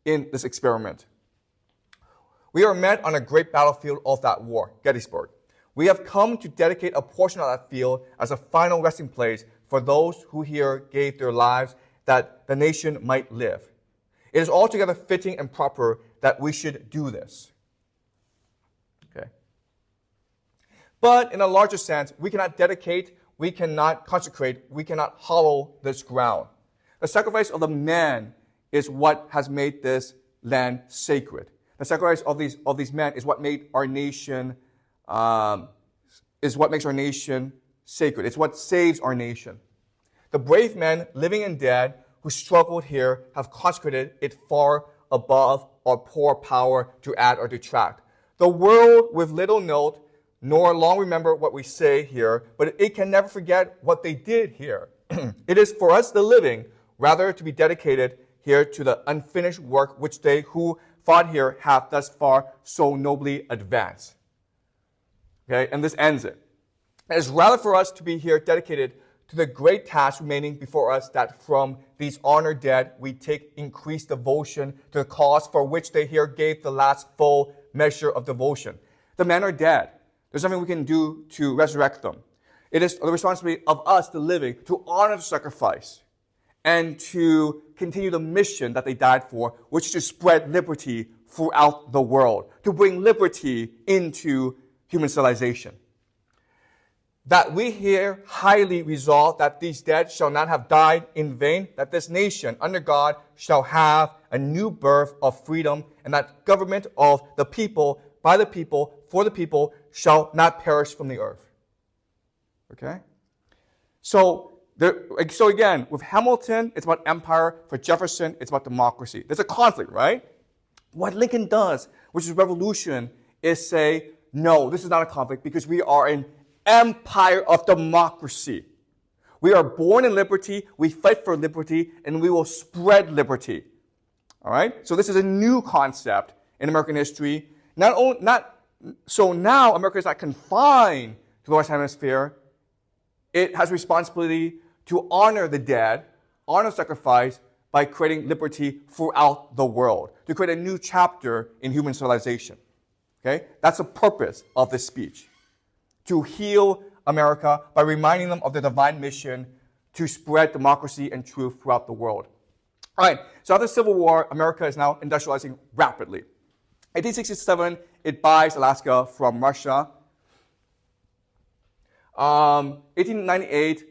in this experiment. We are met on a great battlefield of that war, Gettysburg. We have come to dedicate a portion of that field as a final resting place for those who here gave their lives that the nation might live. It is altogether fitting and proper that we should do this. Okay. But in a larger sense, we cannot dedicate, we cannot consecrate, we cannot hollow this ground. The sacrifice of the men is what has made this land sacred. The sacrifice of these men is what made our nation makes our nation sacred. It's what saves our nation. The brave men, living and dead, who struggled here have consecrated it far above our poor power to add or detract. The world with little note, nor long remember what we say here, but it can never forget what they did here. It is for us the living, rather to be dedicated here to the unfinished work which they who fought here have thus far so nobly advanced. Okay, and this ends it. It is rather for us to be here dedicated to the great task remaining before us, that from these honored dead we take increased devotion to the cause for which they here gave the last full measure of devotion. The men are dead. There's nothing we can do to resurrect them. It is the responsibility of us, the living, to honor the sacrifice and to continue the mission that they died for, which is to spread liberty throughout the world, to bring liberty into human civilization. That we here highly resolve that these dead shall not have died in vain, that this nation under God shall have a new birth of freedom, and that government of the people, by the people, for the people, shall not perish from the earth. Okay? So again, with Hamilton, it's about empire. For Jefferson, it's about democracy. There's a conflict, right? What Lincoln does, which is revolution, is say, no, this is not a conflict because we are an empire of democracy. We are born in liberty, we fight for liberty, and we will spread liberty. All right? So this is a new concept in American history. So now America is not confined to the Western Hemisphere. It has responsibility to honor the dead, honor sacrifice, by creating liberty throughout the world, to create a new chapter in human civilization. Okay? That's the purpose of this speech. To heal America by reminding them of their divine mission to spread democracy and truth throughout the world. All right, so after the Civil War, America is now industrializing rapidly. 1867, it buys Alaska from Russia. 1898,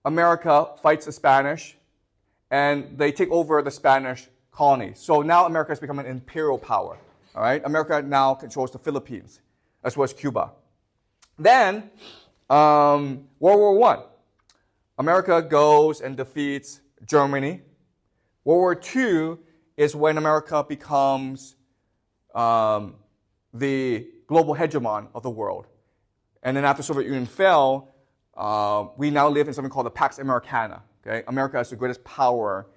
America fights the Spanish, and they take over the Spanish colonies. So now America has become an imperial power. All right, America now controls the Philippines, as well as Cuba. Then, World War I. America goes and defeats Germany. World War II is when America becomes the global hegemon of the world. And then after the Soviet Union fell, we now live in something called the Pax Americana. Okay? America is the greatest power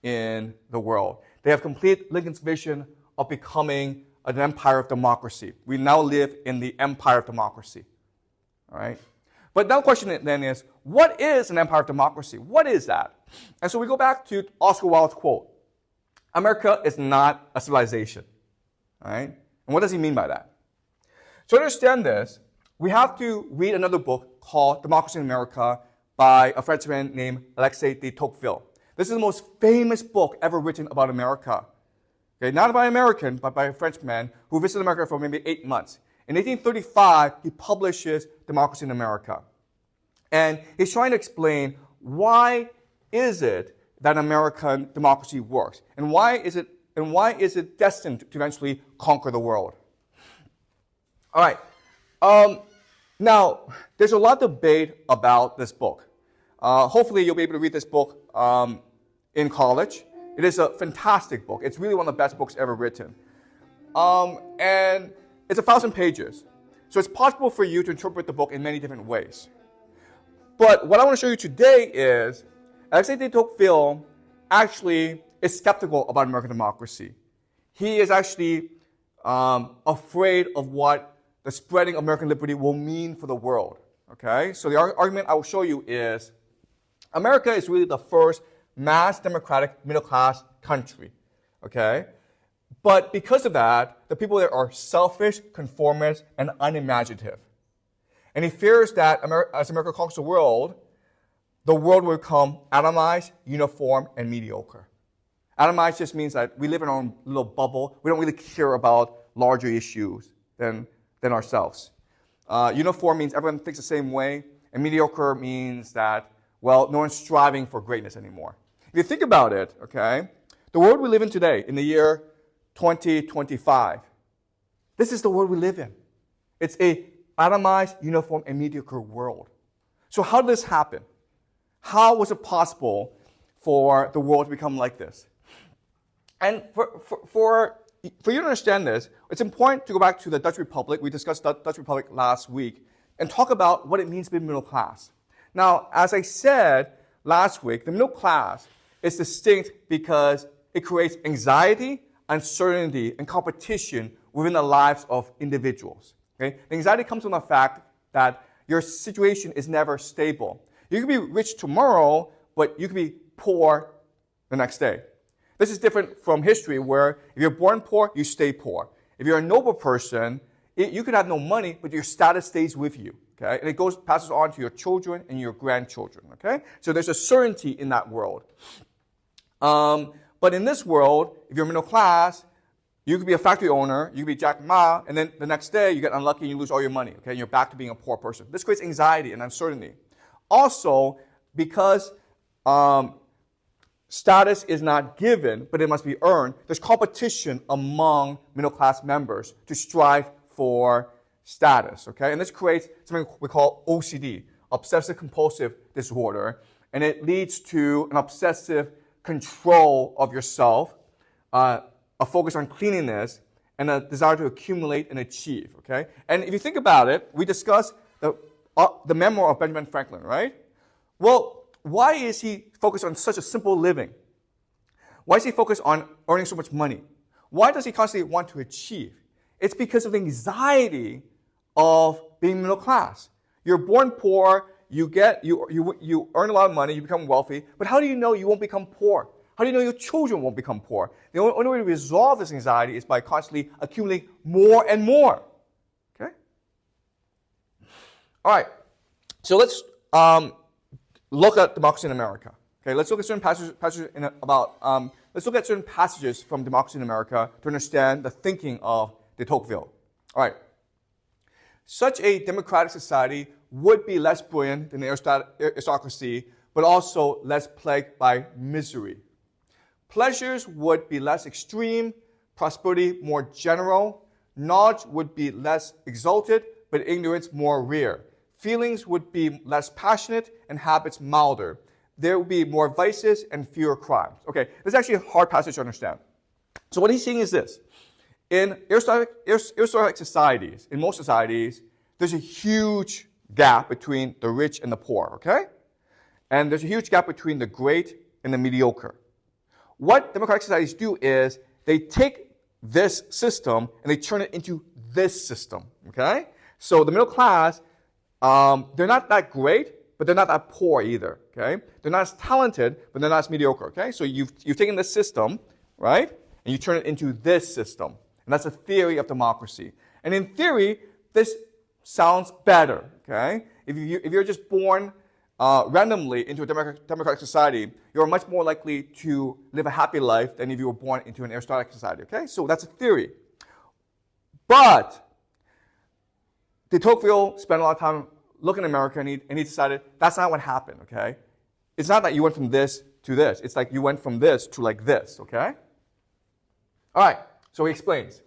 in the world. They have complete Lincoln's vision of becoming an empire of democracy. We now live in the empire of democracy. All right? But now the question then is, what is an empire of democracy? What is that? And so we go back to Oscar Wilde's quote. America is not a civilization. All right? And what does he mean by that? To understand this, we have to read another book called Democracy in America by a Frenchman named Alexis de Tocqueville. This is the most famous book ever written about America. Okay, not by an American, but by a Frenchman who visited America for maybe 8 months. In 1835, he publishes Democracy in America. And he's trying to explain why is it that American democracy works, and why is it destined to eventually conquer the world. All right. Now, there's a lot of debate about this book. Hopefully, you'll be able to read this book in college. It is a fantastic book. It's really one of the best books ever written. And it's 1,000 pages. So it's possible for you to interpret the book in many different ways. But what I want to show you today is Alexis de Tocqueville actually is skeptical about American democracy. He is actually afraid of what the spreading of American liberty will mean for the world. Okay? So the argument I will show you is America is really the first mass democratic middle-class country. Okay? But because of that, the people there are selfish, conformist, and unimaginative. And he fears that as America conquers the world will become atomized, uniform, and mediocre. Atomized just means that we live in our own little bubble. We don't really care about larger issues than ourselves. Uniform means everyone thinks the same way, and mediocre means that, well, no one's striving for greatness anymore. If you think about it, okay, the world we live in today, in the year 2025, this is the world we live in. It's a atomized, uniform, and mediocre world. So how did this happen? How was it possible for the world to become like this? And for you to understand this, it's important to go back to the Dutch Republic. We discussed the Dutch Republic last week and talk about what it means to be middle class. Now, as I said last week, the middle class is distinct because it creates anxiety, uncertainty, and competition within the lives of individuals. Okay? The anxiety comes from the fact that your situation is never stable. You can be rich tomorrow, but you can be poor the next day. This is different from history where if you're born poor, you stay poor. If you're a noble person, You could have no money, but your status stays with you. Okay? And it passes on to your children and your grandchildren. Okay? So there's a certainty in that world. But in this world, if you're middle class, you could be a factory owner, you could be Jack Ma, and then the next day you get unlucky and you lose all your money. Okay? And you're back to being a poor person. This creates anxiety and uncertainty. Also, because status is not given, but it must be earned, there's competition among middle-class members to strive for status, okay? And this creates something we call OCD, obsessive-compulsive disorder, and it leads to an obsessive control of yourself, a focus on cleanliness, and a desire to accumulate and achieve, okay? And if you think about it, we discussed the memoir of Benjamin Franklin, right? Well, why is he focused on such a simple living? Why is he focused on earning so much money? Why does he constantly want to achieve? It's because of the anxiety of being middle class. You're born poor, you earn a lot of money, you become wealthy, but how do you know you won't become poor? How do you know your children won't become poor? The only way to resolve this anxiety is by constantly accumulating more and more. Okay? All right. So let's look at democracy in America. Okay, let's look at certain passages from Democracy in America to understand the thinking of de Tocqueville. All right. Such a democratic society would be less brilliant than the aristocracy, but also less plagued by misery. Pleasures would be less extreme, prosperity more general, knowledge would be less exalted, but ignorance more rare. Feelings would be less passionate and habits milder. There would be more vices and fewer crimes. Okay, this is actually a hard passage to understand. So what he's saying is this. In aristocratic societies, in most societies, there's a huge gap between the rich and the poor, okay? And there's a huge gap between the great and the mediocre. What democratic societies do is they take this system and they turn it into this system, okay? So the middle class, they're not that great, but they're not that poor either, okay? They're not as talented, but they're not as mediocre, okay? So you've taken this system, right? And you turn it into this system. And that's a theory of democracy. And in theory, this sounds better, okay? If you're just born randomly into a democratic society, you're much more likely to live a happy life than if you were born into an aristocratic society, okay? So that's a theory. But de Tocqueville spent a lot of time looking at America, and he decided that's not what happened, okay? It's not that you went from this to this. It's like you went from this to like this, okay? All right, so he explains.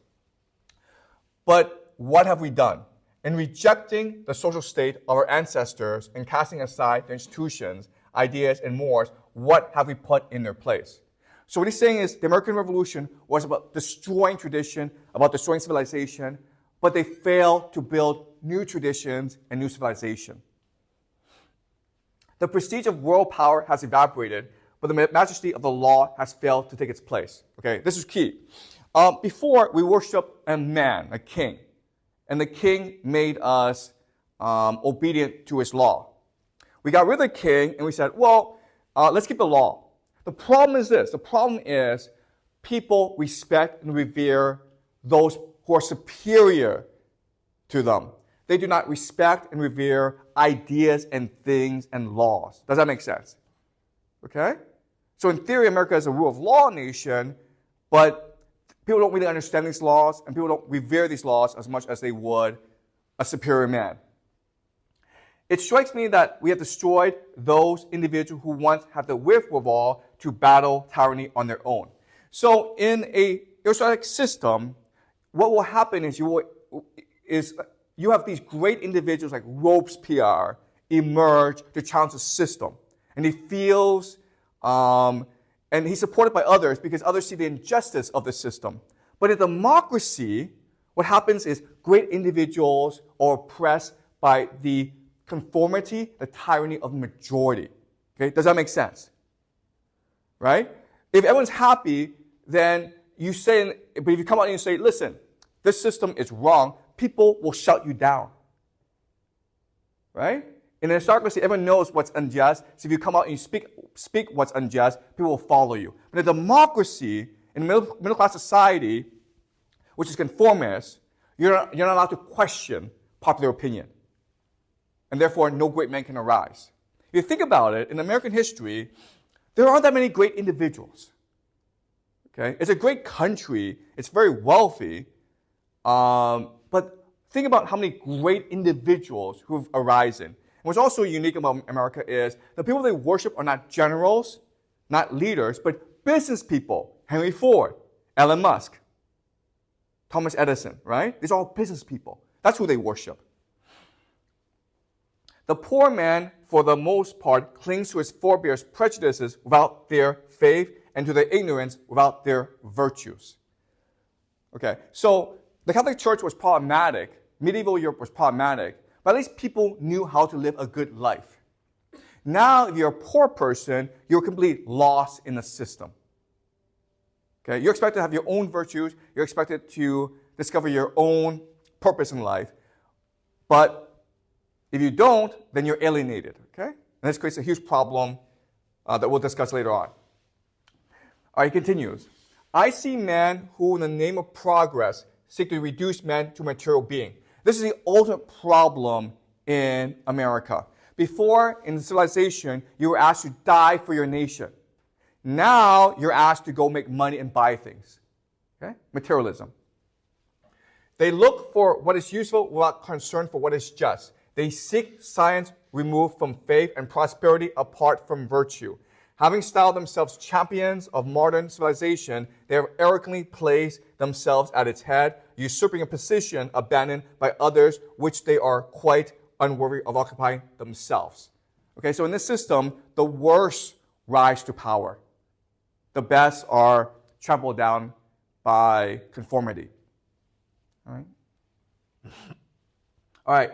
But what have we done? In rejecting the social state of our ancestors and casting aside their institutions, ideas, and mores, what have we put in their place? So what he's saying is the American Revolution was about destroying tradition, about destroying civilization, but they failed to build new traditions and new civilization. The prestige of world power has evaporated, but the majesty of the law has failed to take its place. Okay, this is key. Before, we worshiped a man, a king, and the king made us obedient to his law. We got rid of the king, and we said, well, let's keep the law. The problem is this. The problem is people respect and revere those who are superior to them. They do not respect and revere ideas and things and laws. Does that make sense? Okay? So in theory, America is a rule of law nation, but people don't really understand these laws, and people don't revere these laws as much as they would a superior man. It strikes me that we have destroyed those individuals who once had the wherewithal to battle tyranny on their own. So in a aristocratic system, what will happen is you have these great individuals like Robespierre emerge to challenge the system. And he feels, and he's supported by others because others see the injustice of the system. But in democracy, what happens is great individuals are oppressed by the conformity, the tyranny of the majority. Okay, does that make sense? Right? If everyone's happy, then you say, but if you come out and you say, listen, this system is wrong, people will shut you down. Right? In an aristocracy, everyone knows what's unjust, so if you come out and you speak what's unjust, people will follow you. But in a democracy, in a middle-class society, which is conformist, You're not allowed to question popular opinion. And therefore, no great man can arise. If you think about it, in American history, there aren't that many great individuals. Okay? It's a great country. It's very wealthy. But think about how many great individuals who've arisen. And what's also unique about America is the people they worship are not generals, not leaders, but business people. Henry Ford, Elon Musk, Thomas Edison, right? These are all business people. That's who they worship. The poor man, for the most part, clings to his forebears' prejudices without their faith, and to their ignorance without their virtues. Okay, so the Catholic Church was problematic. Medieval Europe was problematic, but at least people knew how to live a good life. Now, if you're a poor person, you're completely lost in the system. Okay, you're expected to have your own virtues. You're expected to discover your own purpose in life. But if you don't, then you're alienated. Okay, and this creates a huge problem that we'll discuss later on. All right, he continues. I see men who, in the name of progress, seek to reduce men to material being. This is the ultimate problem in America. Before, in civilization, you were asked to die for your nation. Now, you're asked to go make money and buy things. Okay? Materialism. They look for what is useful without concern for what is just. They seek science removed from faith and prosperity apart from virtue. Having styled themselves champions of modern civilization, they have arrogantly placed themselves at its head, usurping a position abandoned by others which they are quite unworthy of occupying themselves. Okay, so in this system, the worst rise to power. The best are trampled down by conformity. All right? All right,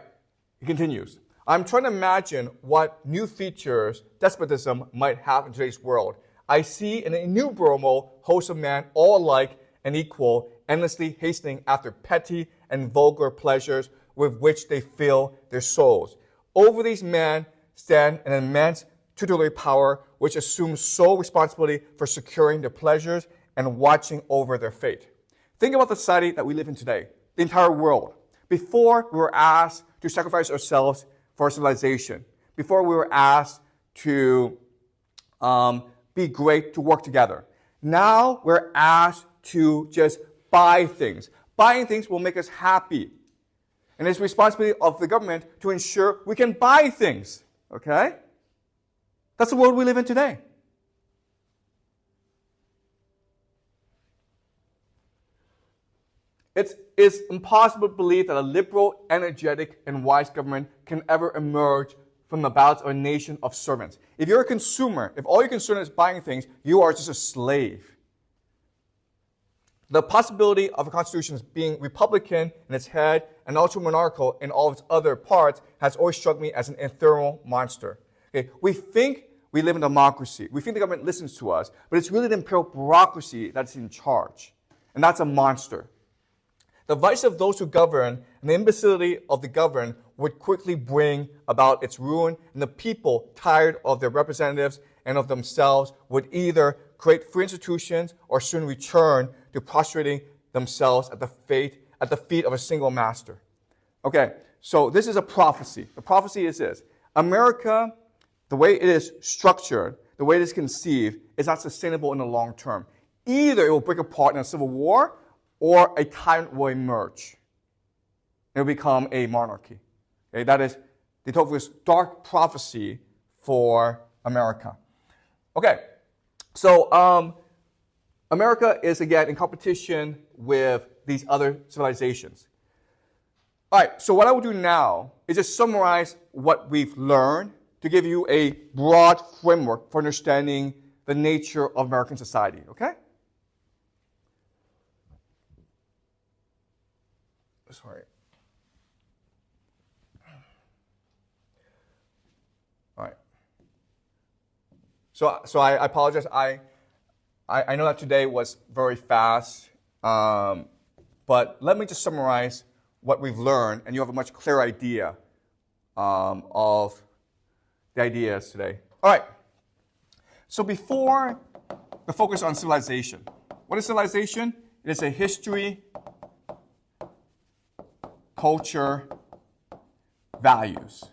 he continues. I'm trying to imagine what new features despotism might have in today's world. I see an innumerable host of men, all alike and equal, endlessly hastening after petty and vulgar pleasures with which they fill their souls. Over these men stand an immense tutelary power which assumes sole responsibility for securing their pleasures and watching over their fate. Think about the society that we live in today, the entire world. Before, we were asked to sacrifice ourselves for civilization. Before, we were asked to be great, to work together. Now, we're asked to just buy things. Buying things will make us happy. And it's the responsibility of the government to ensure we can buy things. Okay? That's the world we live in today. It's impossible to believe that a liberal, energetic, and wise government can ever emerge from the bowels of a nation of servants. If you're a consumer, if all your concern is buying things, you are just a slave. The possibility of a constitution being republican in its head and ultra-monarchical in all of its other parts has always struck me as an ethereal monster. Okay? We think we live in a democracy. We think the government listens to us, but it's really the imperial bureaucracy that's in charge. And that's a monster. The vice of those who govern and the imbecility of the governed would quickly bring about its ruin, and the people, tired of their representatives and of themselves, would either create free institutions or soon return to prostrating themselves at the feet of a single master. Okay, so this is a prophecy. The prophecy is this. America, the way it is structured, the way it is conceived, is not sustainable in the long term. Either it will break apart in a civil war, or a tyrant will emerge. It will become a monarchy. Okay, that is de Tocqueville's dark prophecy for America. Okay, so America is again in competition with these other civilizations. All right, so what I will do now is just summarize what we've learned to give you a broad framework for understanding the nature of American society, okay? Sorry. All right. So I apologize. I know that today was very fast, but let me just summarize what we've learned, and you have a much clearer idea of the ideas today. All right. So before the focus on civilization, what is civilization? It is a history culture, values.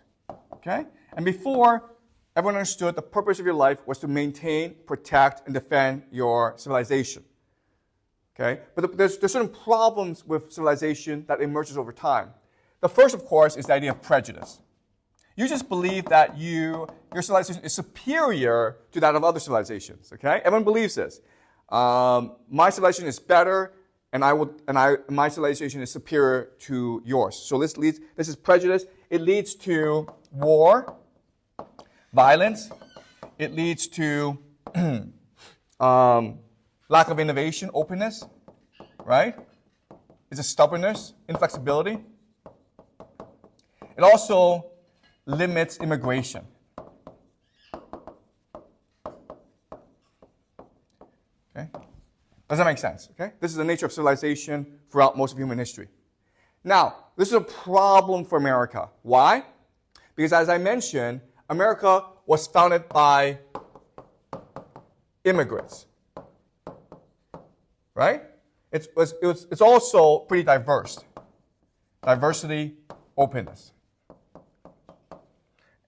Okay? And before, everyone understood the purpose of your life was to maintain, protect, and defend your civilization. Okay? But there's certain problems with civilization that emerges over time. The first, of course, is the idea of prejudice. You just believe that your civilization is superior to that of other civilizations. Okay? Everyone believes this. My civilization is better, and my civilization is superior to yours. So this is prejudice. It leads to war, violence. It leads to lack of innovation, openness, right? It's a stubbornness, inflexibility. It also limits immigration. Okay? Does that make sense? Okay? This is the nature of civilization throughout most of human history. Now, this is a problem for America. Why? Because as I mentioned, America was founded by immigrants. Right? It's also pretty diverse. Diversity, openness.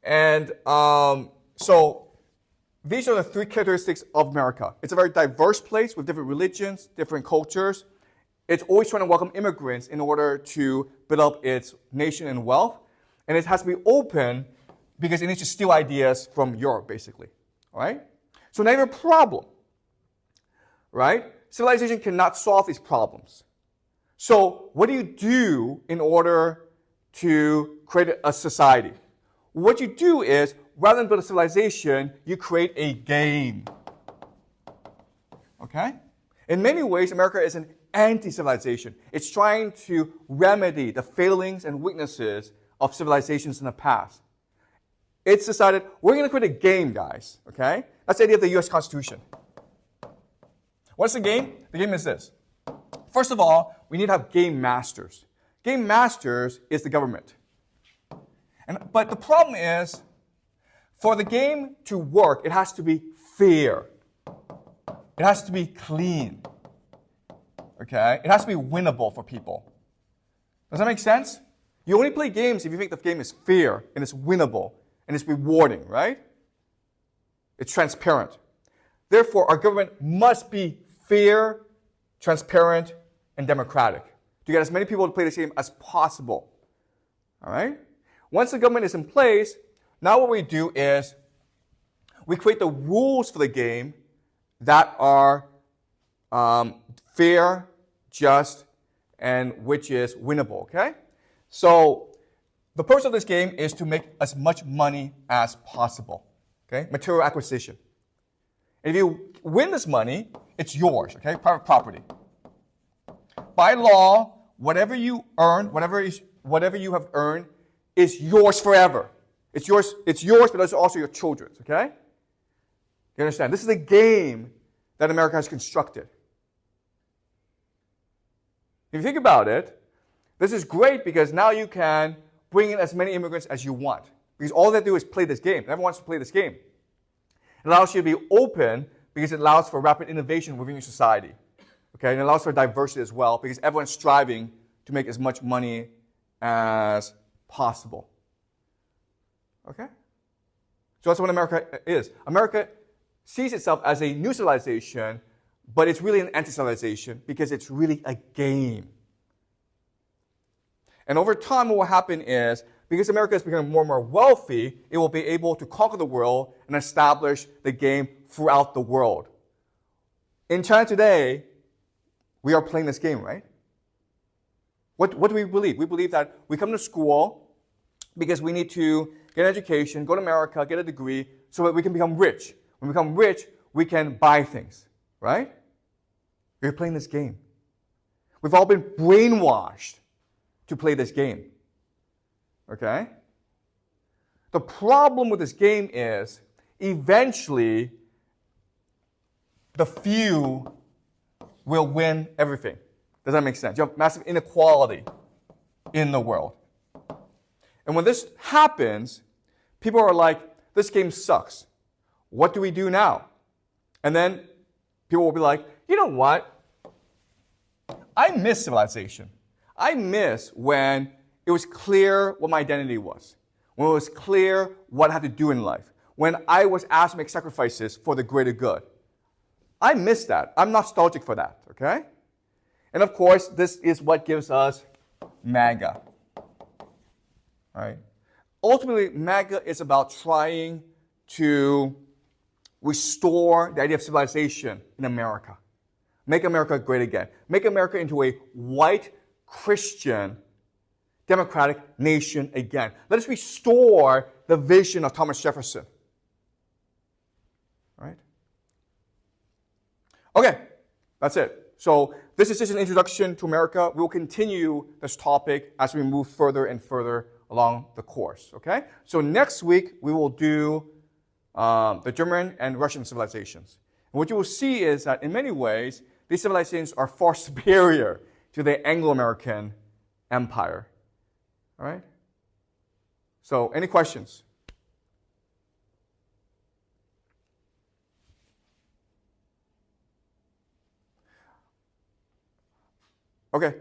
And so these are the three characteristics of America. It's a very diverse place with different religions, different cultures. It's always trying to welcome immigrants in order to build up its nation and wealth. And it has to be open because it needs to steal ideas from Europe, basically. All right? So now you have a problem. Right? Civilization cannot solve these problems. So what do you do in order to create a society? What you do is, rather than build a civilization, you create a game. Okay? In many ways, America is an anti-civilization. It's trying to remedy the failings and weaknesses of civilizations in the past. It's decided, we're going to create a game, guys. Okay? That's the idea of the U.S. Constitution. What's the game? The game is this. First of all, we need to have game masters. Game masters is the government. But the problem is, for the game to work, it has to be fair. It has to be clean. Okay? It has to be winnable for people. Does that make sense? You only play games if you think the game is fair and it's winnable and it's rewarding, right? It's transparent. Therefore, our government must be fair, transparent, and democratic to get as many people to play this game as possible. All right? Once the government is in place, now what we do is we create the rules for the game that are fair, just, and which is winnable, okay? So the purpose of this game is to make as much money as possible, okay? Material acquisition. And if you win this money, it's yours, okay? Private property. By law, whatever you earn, whatever you have earned, is yours forever. It's yours, but it's also your children's, okay? You understand? This is a game that America has constructed. If you think about it, this is great because now you can bring in as many immigrants as you want. Because all they do is play this game. Everyone wants to play this game. It allows you to be open because it allows for rapid innovation within your society. Okay? And it allows for diversity as well because everyone's striving to make as much money as possible. Okay? So that's what America is. America sees itself as a new civilization, but it's really an anti-civilization because it's really a game. And over time, what will happen is, because America is becoming more and more wealthy, it will be able to conquer the world and establish the game throughout the world. In China today, we are playing this game, right? What do we believe? We believe that we come to school because we need to get an education, go to America, get a degree, so that we can become rich. When we become rich, we can buy things, right? We're playing this game. We've all been brainwashed to play this game. Okay? The problem with this game is, eventually, the few will win everything. Does that make sense? You have massive inequality in the world. And when this happens, people are like, this game sucks. What do we do now? And then people will be like, you know what? I miss civilization. I miss when it was clear what my identity was, when it was clear what I had to do in life, when I was asked to make sacrifices for the greater good. I miss that. I'm nostalgic for that, okay? And of course, this is what gives us MAGA, right? Ultimately, MAGA is about trying to restore the idea of civilization in America. Make America great again. Make America into a white, Christian, democratic nation again. Let us restore the vision of Thomas Jefferson. Right? Okay, that's it. So this is just an introduction to America. We'll continue this topic as we move further and further along the course. Okay? So next week, we will do the German and Russian civilizations. And what you will see is that in many ways, these civilizations are far superior to the Anglo-American empire. All right? So, any questions? Okay.